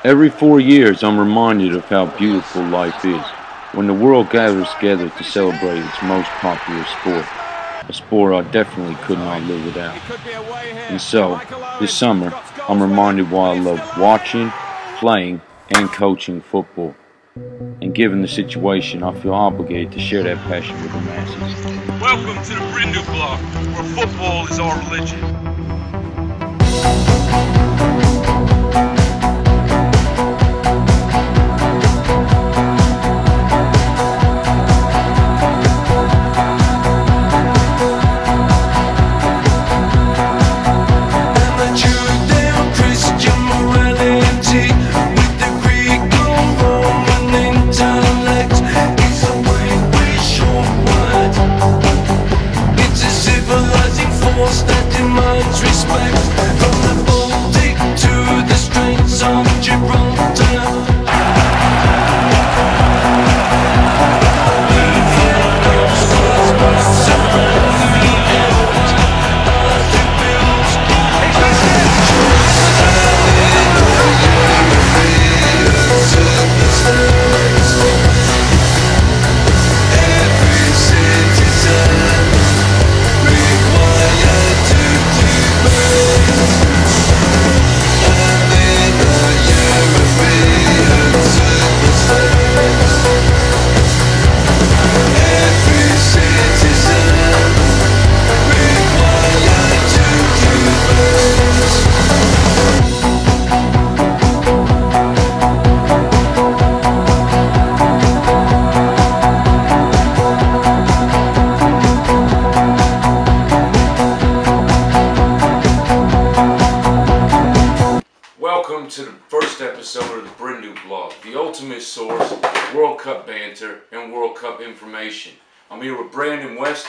Every 4 years, I'm reminded of how beautiful life is when the world gathers together to celebrate its most popular sport, a sport I definitely could not live without. And so, this summer, I'm reminded why I love watching, playing, and coaching football. And given the situation, I feel obligated to share that passion with the masses. Welcome to the Brindu Blog, where football is our religion. Welcome to the first episode of the Brindu Blog, the ultimate source of World Cup banter and World Cup information. I'm here with Brandon West,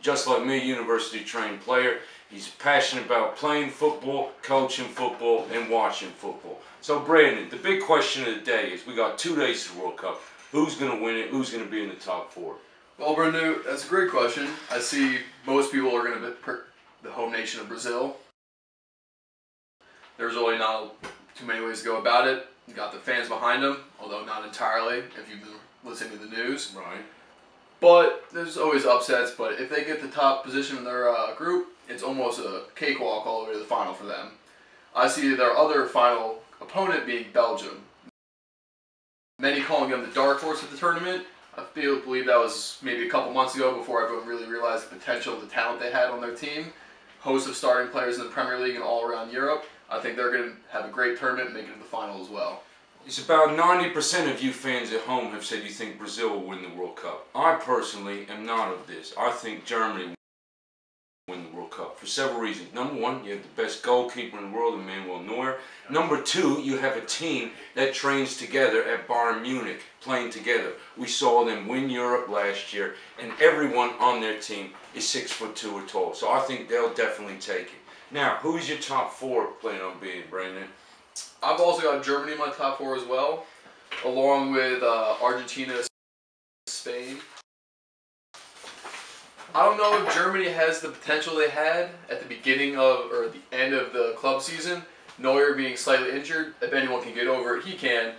just like me, university-trained player. He's passionate about playing football, coaching football, and watching football. So Brandon, the big question of the day is, we got 2 days to the World Cup. Who's going to win it? Who's going to be in the top 4? Well, Brindu, that's a great question. I see most people are going to pick the home nation of Brazil. There's really not too many ways to go about it. You got the fans behind them, although not entirely, if you've been listening to the news. Right. But there's always upsets, but if they get the top position in their group, it's almost a cakewalk all the way to the final for them. I see their other final opponent being Belgium. Many calling them the dark horse of the tournament. I believe that was maybe a couple months ago before everyone really realized the potential of the talent they had on their team. Hosts of starting players in the Premier League and all around Europe. I think they're going to have a great tournament and make it to the final as well. It's about 90% of you fans at home have said you think Brazil will win the World Cup. I personally am not of this. I think Germany will win the World Cup for several reasons. Number one, you have the best goalkeeper in the world, Emmanuel Neuer. Number two, you have a team that trains together at Bayern Munich, playing together. We saw them win Europe last year, and everyone on their team is 6'2" or tall. So I think they'll definitely take it. Now, who's your top 4 planning on being, Brandon? I've also got Germany in my top 4 as well, along with Argentina, Spain. I don't know if Germany has the potential they had at the beginning of, or the end of the club season. Neuer being slightly injured. If anyone can get over it, he can.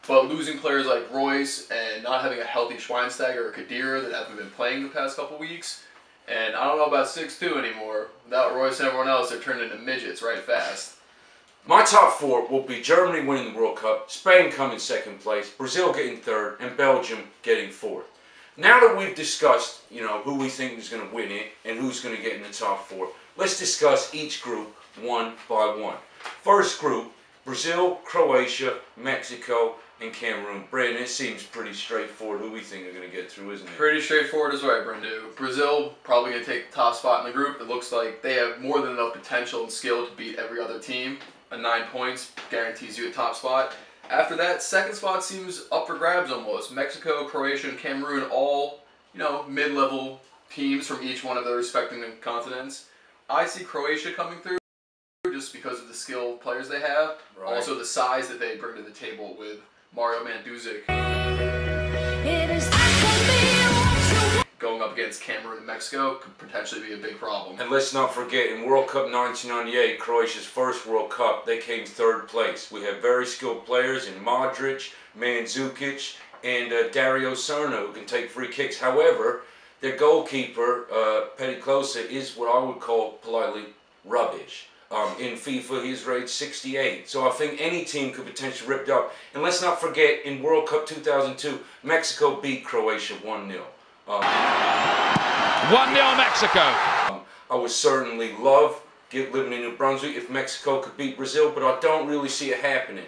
But losing players like Royce and not having a healthy Schweinsteiger or Khedira that haven't been playing the past couple weeks. And I don't know about 6'2" anymore. Without Royce and everyone else, they're turned into midgets right fast. My top 4 will be Germany winning the World Cup, Spain coming 2nd place, Brazil getting 3rd, and Belgium getting 4th. Now that we've discussed, who we think is going to win it and who's going to get in the top 4, let's discuss each group one by one. First group, Brazil, Croatia, Mexico, and Cameroon. Bryn, it seems pretty straightforward who we think are going to get through, isn't it? Pretty straightforward as right, Brindu. Brazil probably going to take the top spot in the group. It looks like they have more than enough potential and skill to beat every other team. 9 points guarantees you a top spot. After that, second spot seems up for grabs almost. Mexico, Croatia, and Cameroon, all mid-level teams from each one of their respective continents. I see Croatia coming through just because of the skilled players they have. Right. Also the size that they bring to the table with Mario Mandzukic going up against Cameroon and Mexico could potentially be a big problem. And let's not forget, in World Cup 1998, Croatia's first World Cup, they came third place. We have very skilled players in Modric, Mandzukic, and Dario Serna, who can take free kicks. However, their goalkeeper, Petitclosa, is what I would call politely rubbish. In FIFA, he's rated 68. So I think any team could potentially rip it up. And let's not forget, in World Cup 2002, Mexico beat Croatia 1-0. 1-0 Mexico. I would certainly love living in New Brunswick if Mexico could beat Brazil, but I don't really see it happening.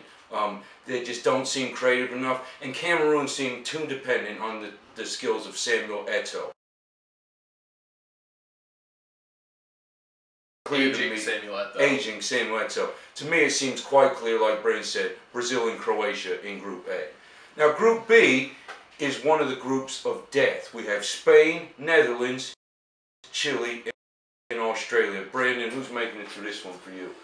They just don't seem creative enough, and Cameroon seem too dependent on the skills of Samuel Eto'o. Aging Samuel Eto'o. Aging Samuel Eto'o. To me, it seems quite clear, like Bryn said, Brazil and Croatia in Group A. Now, Group B is one of the groups of death. We have Spain, Netherlands, Chile, and Australia. Brandon, who's making it through this one for you?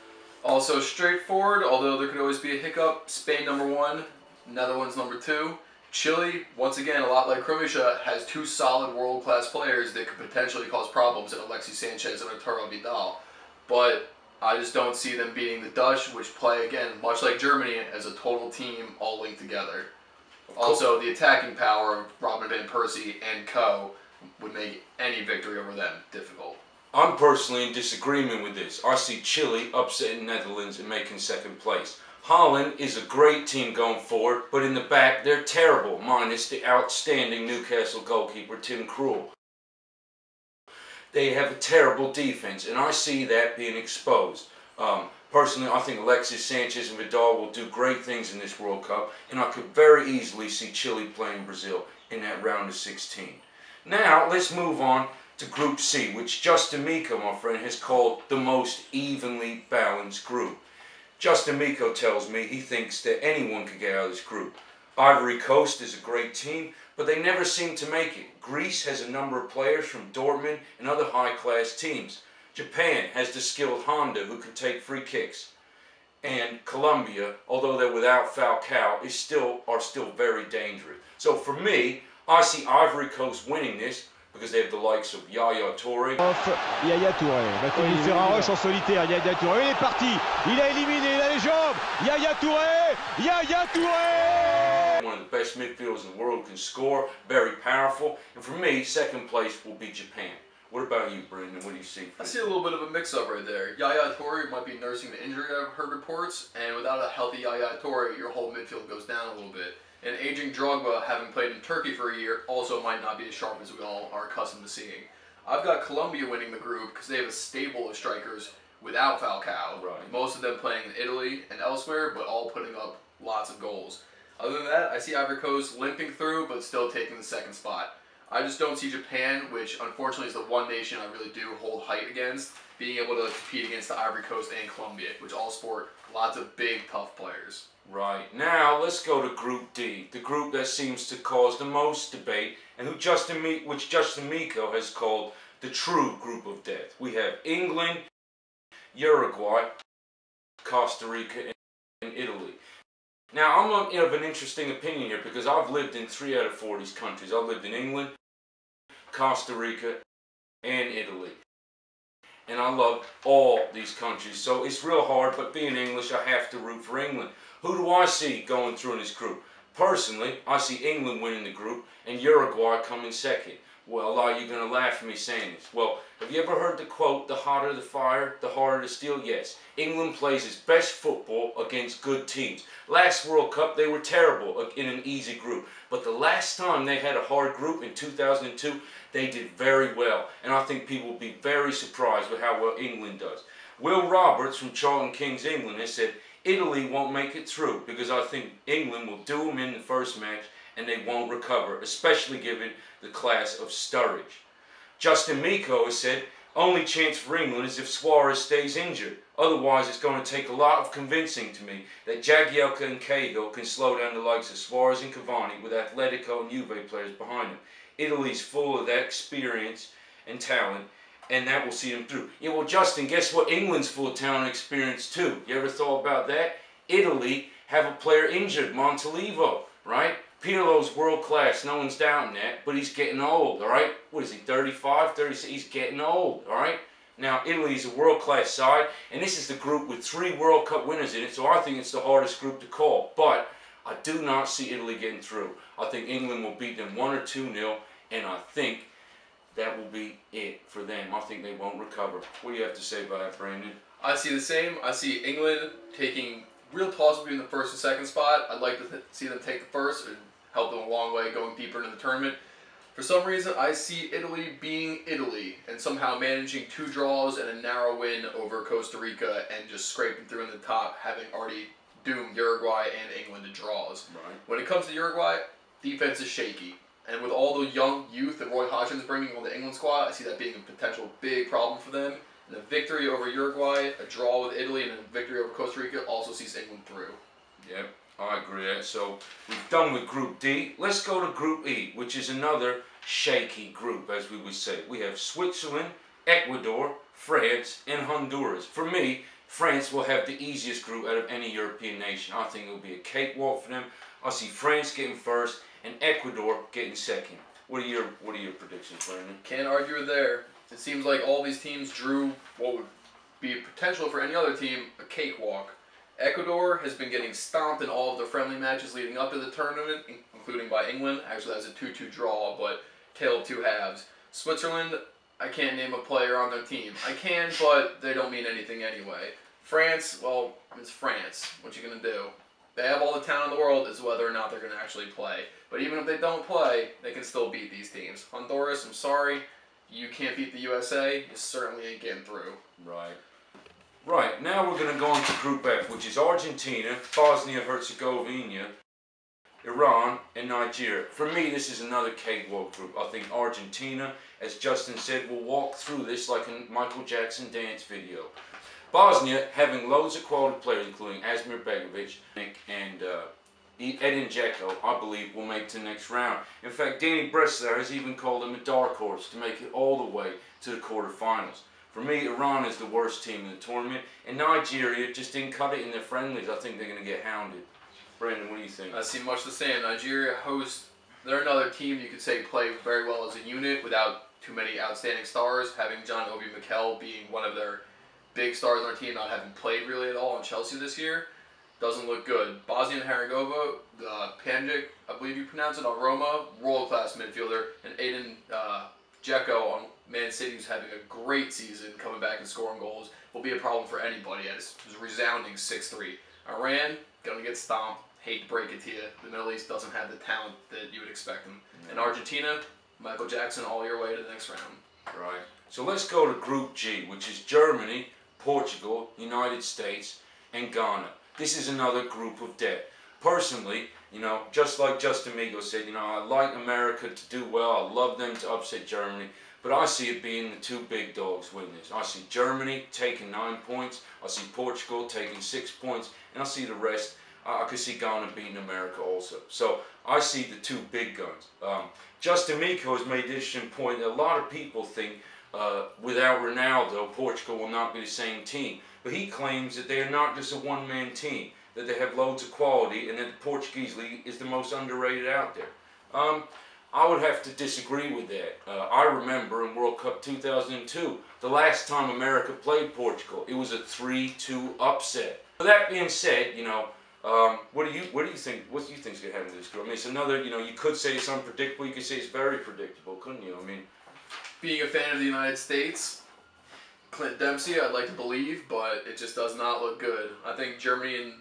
Also straightforward, although there could always be a hiccup. Spain #1, Netherlands #2. Chile, once again, a lot like Croatia, has two solid world-class players that could potentially cause problems in Alexis Sanchez and Arturo Vidal. But I just don't see them beating the Dutch, which play, again, much like Germany, as a total team all linked together. Also, the attacking power of Robin van Persie and co. would make any victory over them difficult. I'm personally in disagreement with this. I see Chile upsetting Netherlands and making second place. Holland is a great team going forward, but in the back, they're terrible, minus the outstanding Newcastle goalkeeper, Tim Krul. They have a terrible defense, and I see that being exposed. Personally, I think Alexis Sanchez and Vidal will do great things in this World Cup, and I could very easily see Chile playing Brazil in that round of 16. Now, let's move on to Group C, which Justin Miko, my friend, has called the most evenly balanced group. Justin Miko tells me he thinks that anyone could get out of this group. Ivory Coast is a great team, but they never seem to make it. Greece has a number of players from Dortmund and other high-class teams. Japan has the skilled Honda who can take free kicks. And Colombia, although they're without Falcao, are still very dangerous. So for me, I see Ivory Coast winning this because they have the likes of Yaya Touré. Yaya Touré va essayer faire un rush en solitaire. Yaya Touré, il est parti. Il a éliminé, il a les jambes. Yaya Touré, Yaya Touré. One of the best midfielders in the world, can score, very powerful. And for me, second place will be Japan. What about you, Brendan? What do you see? I see a little bit of a mix-up right there. Yaya Touré might be nursing the injury, I've heard reports, and without a healthy Yaya Touré, your whole midfield goes down a little bit. And aging Drogba, having played in Turkey for a year, also might not be as sharp as we all are accustomed to seeing. I've got Colombia winning the group because they have a stable of strikers without Falcao. Right. Most of them playing in Italy and elsewhere, but all putting up lots of goals. Other than that, I see Ivory Coast limping through, but still taking the second spot. I just don't see Japan, which unfortunately is the one nation I really do hold height against, being able to compete against the Ivory Coast and Colombia, which all sport lots of big, tough players. Right. Now, let's go to Group D, the group that seems to cause the most debate, and which Justin Miko has called the true group of death. We have England, Uruguay, Costa Rica, and Italy. Now, I'm of an interesting opinion here because I've lived in 3 out of 4 of these countries. I've lived in England, Costa Rica, and Italy. And I love all these countries. So it's real hard, but being English, I have to root for England. Who do I see going through in this group? Personally, I see England winning the group and Uruguay coming second. Well, a lot of you are going to laugh at me saying this. Well, have you ever heard the quote, the hotter the fire, the harder the steel? Yes. England plays its best football against good teams. Last World Cup, they were terrible in an easy group. But the last time they had a hard group in 2002, they did very well. And I think people will be very surprised with how well England does. Will Roberts from Charlton Kings, England, has said, Italy won't make it through because I think England will do them in the first match and they won't recover, especially given the class of Sturridge. Justin Miko has said, only chance for England is if Suarez stays injured. Otherwise, it's going to take a lot of convincing to me that Jagielka and Cahill can slow down the likes of Suarez and Cavani with Atletico and Juve players behind them. Italy's full of that experience and talent, and that will see them through. Yeah, well, Justin, guess what? England's full of talent and experience, too. You ever thought about that? Italy have a player injured, Montalivo, right? Pirlo's world class, no one's doubting that, but he's getting old, all right? What is he, 35, 36? He's getting old, all right? Now, Italy's a world class side, and this is the group with 3 World Cup winners in it, so I think it's the hardest group to call. But I do not see Italy getting through. I think England will beat them 1 or 2-0, and I think that will be it for them. I think they won't recover. What do you have to say about that, Brandon? I see the same. I see England taking real toss between the first and second spot. I'd like to see them take the first and help them a long way going deeper into the tournament. For some reason, I see Italy being Italy and somehow managing 2 draws and a narrow win over Costa Rica and just scraping through in the top, having already doomed Uruguay and England to draws. Right. When it comes to Uruguay, defense is shaky. And with all the young youth that Roy Hodgson's bringing on the England squad, I see that being a potential big problem for them. And a victory over Uruguay, a draw with Italy, and a victory over Costa Rica also sees England through. Yep, I agree. So we've done with Group D. Let's go to Group E, which is another shaky group, as we would say. We have Switzerland, Ecuador, France, and Honduras. For me, France will have the easiest group out of any European nation. I think it will be a cakewalk for them. I see France getting first and Ecuador getting second. What are your predictions, Brandon? Can't argue there. It seems like all these teams drew what would be potential for any other team, a cakewalk. Ecuador has been getting stomped in all of their friendly matches leading up to the tournament, including by England. Actually, that's a 2-2 draw, but tale of 2 halves. Switzerland, I can't name a player on their team. I can, but they don't mean anything anyway. France, well, it's France. What you gonna do? They have all the talent in the world, it's whether or not they're going to actually play. But even if they don't play, they can still beat these teams. Honduras, I'm sorry, you can't beat the USA. You certainly ain't getting through. Right. Right, now we're going to go on to Group F, which is Argentina, Bosnia-Herzegovina, Iran, and Nigeria. For me, this is another cakewalk group. I think Argentina, as Justin said, will walk through this like a Michael Jackson dance video. Bosnia, having loads of quality players, including Asmir Begovic and Edin Dzeko, I believe, will make to the next round. In fact, Danny Bressler has even called him a dark horse to make it all the way to the quarterfinals. For me, Iran is the worst team in the tournament, and Nigeria just didn't cut it in their friendlies. I think they're going to get hounded. Brandon, what do you think? I see much the same. Nigeria hosts, they're another team you could say play very well as a unit without too many outstanding stars, having John Obi Mikel being one of their big stars on our team, not having played really at all in Chelsea this year, doesn't look good. Bosnia and Herzegovina, Panjic, I believe you pronounce it, on Roma, world-class midfielder, and Edin Dzeko on Man City, who's having a great season, coming back and scoring goals, will be a problem for anybody. It's resounding 6-3. Iran, gonna get stomped. Hate to break it to you, the Middle East doesn't have the talent that you would expect them. And Argentina, Michael Jackson all your way to the next round. Right. So let's go to Group G, which is Germany, Portugal, United States, and Ghana. This is another group of death. Personally, just like Justin Migo said, I like America to do well. I love them to upset Germany. But I see it being the 2 big dogs win this. I see Germany taking 9 points. I see Portugal taking 6 points. And I see the rest. I could see Ghana beating America also. So I see the 2 big guns. Justin Migo has made this interesting point that a lot of people think without Ronaldo, Portugal will not be the same team. But he claims that they are not just a one-man team, that they have loads of quality, and that the Portuguese league is the most underrated out there. I would have to disagree with that. I remember in World Cup 2002, the last time America played Portugal, it was a 3-2 upset. With that being said, what do you think? What do you think is going to happen to this group? I mean, it's another. You could say it's unpredictable. You could say it's very predictable, couldn't you? I mean, being a fan of the United States, Clint Dempsey, I'd like to believe, but it just does not look good. I think Germany and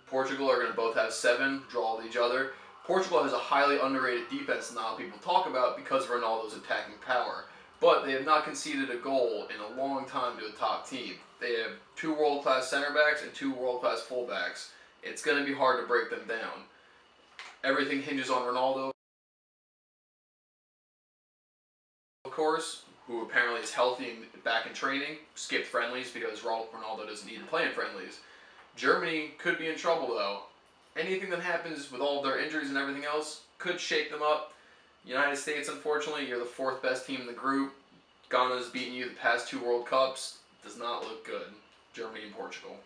Portugal are going to both have 7, draw with each other. Portugal has a highly underrated defense that not a lot of people talk about because of Ronaldo's attacking power. But they have not conceded a goal in a long time to a top team. They have 2 world-class center backs and 2 world-class fullbacks. It's going to be hard to break them down. Everything hinges on Ronaldo, of course, who apparently is healthy and back in training, skipped friendlies because Ronaldo doesn't need to play in friendlies. Germany could be in trouble though. Anything that happens with all of their injuries and everything else could shake them up. United States, unfortunately, you're the 4th best team in the group. Ghana's beaten you the past 2 World Cups. Does not look good. Germany and Portugal.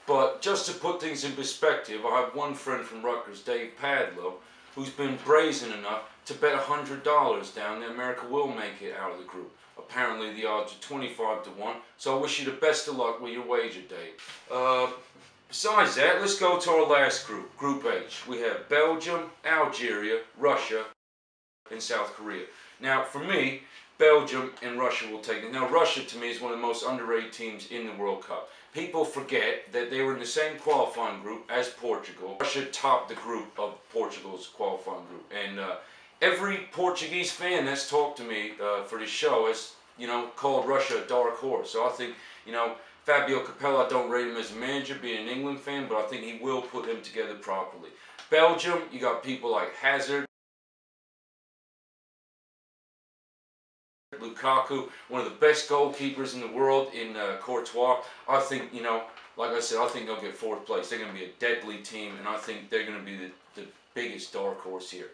But just to put things in perspective, I have one friend from Rutgers, Dave Padlow, who's been brazen enough to bet $100 down that America will make it out of the group. Apparently the odds are 25 to 1, so I wish you the best of luck with your wager, Dave. Besides that, let's go to our last group, Group H. We have Belgium, Algeria, Russia, and South Korea. Now, for me, Belgium and Russia will take it. Now, Russia, to me, is one of the most underrated teams in the World Cup. People forget that they were in the same qualifying group as Portugal. Russia topped the group of Portugal's qualifying group. And every Portuguese fan that's talked to me for this show has, called Russia a dark horse. So I think, Fabio Capello, I don't rate him as a manager, being an England fan, but I think he will put them together properly. Belgium, you got people like Hazard, Lukaku, one of the best goalkeepers in the world in Courtois. I think, like I said, I think they'll get 4th place. They're going to be a deadly team, and I think they're going to be the biggest dark horse here.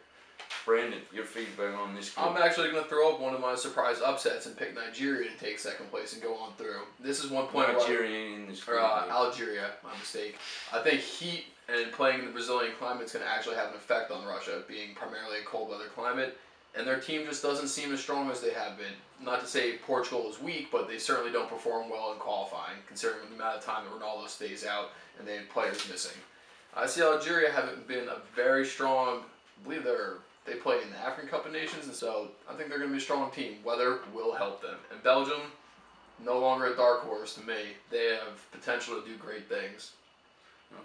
Brandon, your feedback on this group? I'm actually going to throw up one of my surprise upsets and pick Nigeria to take 2nd place and go on through. This is one point Nigeria in this group. Algeria, my mistake. I think heat and playing in the Brazilian climate is going to actually have an effect on Russia, being primarily a cold weather climate. And their team just doesn't seem as strong as they have been. Not to say Portugal is weak, but they certainly don't perform well in qualifying, considering the amount of time that Ronaldo stays out and they have players missing. I see Algeria haven't been a very strong, I believe they play in the African Cup of Nations, and so I think they're going to be a strong team. Weather will help them. And Belgium, no longer a dark horse to me. They have potential to do great things.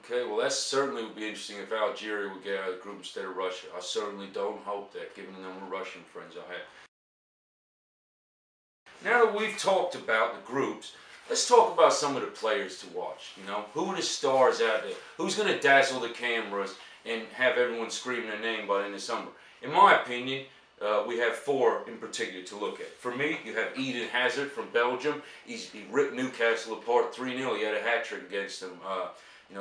Okay, well that certainly would be interesting if Algeria would get out of the group instead of Russia. I certainly don't hope that, given the number of Russian friends I have. Now that we've talked about the groups, let's talk about some of the players to watch. Who are the stars out there? Who's going to dazzle the cameras and have everyone screaming their name by the end of summer? In my opinion, we have 4 in particular to look at. For me, you have Eden Hazard from Belgium. He ripped Newcastle apart 3-0. He had a hat-trick against them.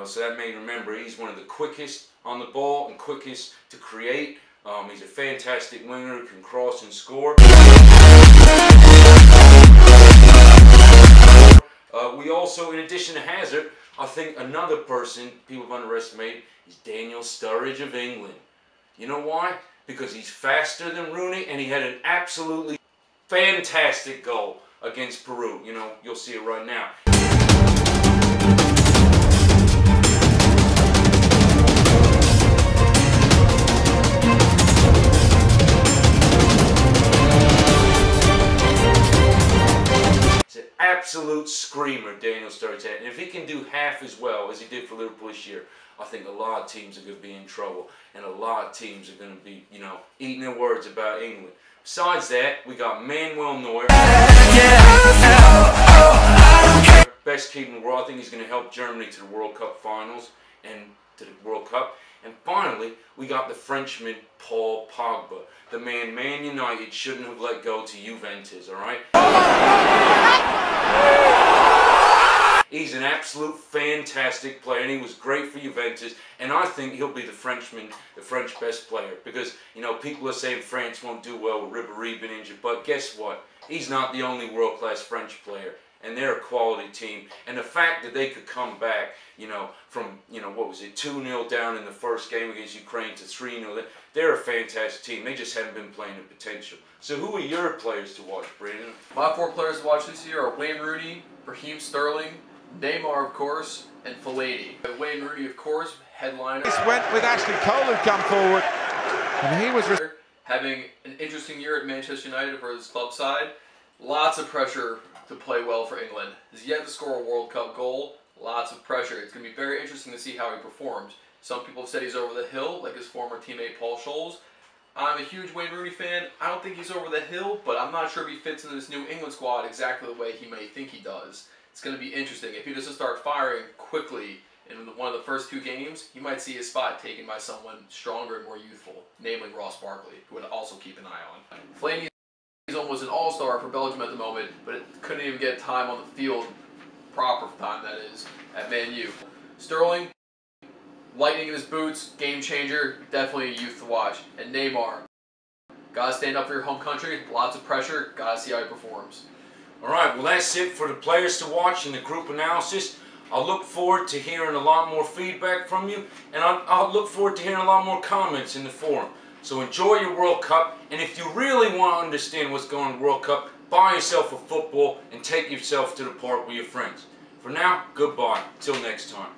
So that made me remember he's one of the quickest on the ball and quickest to create. He's a fantastic winger who can cross and score. We also, in addition to Hazard, I think another person people have underestimated is Daniel Sturridge of England. You know why? Because he's faster than Rooney, and he had an absolutely fantastic goal against Peru. You'll see it right now. Absolute screamer, Daniel Sturridge. And if he can do half as well as he did for Liverpool this year, I think a lot of teams are going to be in trouble, and a lot of teams are going to be, eating their words about England. Besides that, we got Manuel Neuer, best keeper in the world. I think he's going to help Germany to the World Cup finals and to the World Cup. And finally, we got the Frenchman, Paul Pogba, the man United shouldn't have let go to Juventus, alright? He's an absolute fantastic player, and he was great for Juventus, and I think he'll be the French best player, because, people are saying France won't do well with Ribéry being injured, but guess what? He's not the only world-class French player, and they're a quality team, and the fact that they could come back, from, what was it, 2-0 down in the first game against Ukraine to 3-0, they're a fantastic team. They just haven't been playing to potential. So who are your players to watch, Brandon? My 4 players to watch this year are Wayne Rooney, Raheem Sterling, Neymar, of course, and Fellaini. Wayne Rooney, of course, headliner. This went with Ashley Cole who come forward, and he was having an interesting year at Manchester United for his club side. Lots of pressure to play well for England. He's yet to score a World Cup goal. Lots of pressure. It's going to be very interesting to see how he performs. Some people have said he's over the hill, like his former teammate Paul Scholes. I'm a huge Wayne Rooney fan. I don't think he's over the hill, but I'm not sure if he fits into this new England squad exactly the way he may think he does. It's going to be interesting. If he doesn't start firing quickly in one of the first 2 games, he might see his spot taken by someone stronger and more youthful, namely Ross Barkley, who would also keep an eye on. Fellaini is almost an all-star for Belgium at the moment, but couldn't even get time on the field, proper time that is, at Man U. Sterling, lightning in his boots, game changer, definitely a youth to watch. And Neymar, gotta stand up for your home country, lots of pressure, gotta see how he performs. Alright, well that's it for the players to watch in the group analysis. I'll look forward to hearing a lot more feedback from you, and I'll look forward to hearing a lot more comments in the forum. So enjoy your World Cup, and if you really want to understand what's going on in the World Cup, buy yourself a football and take yourself to the park with your friends. For now, goodbye. Till next time.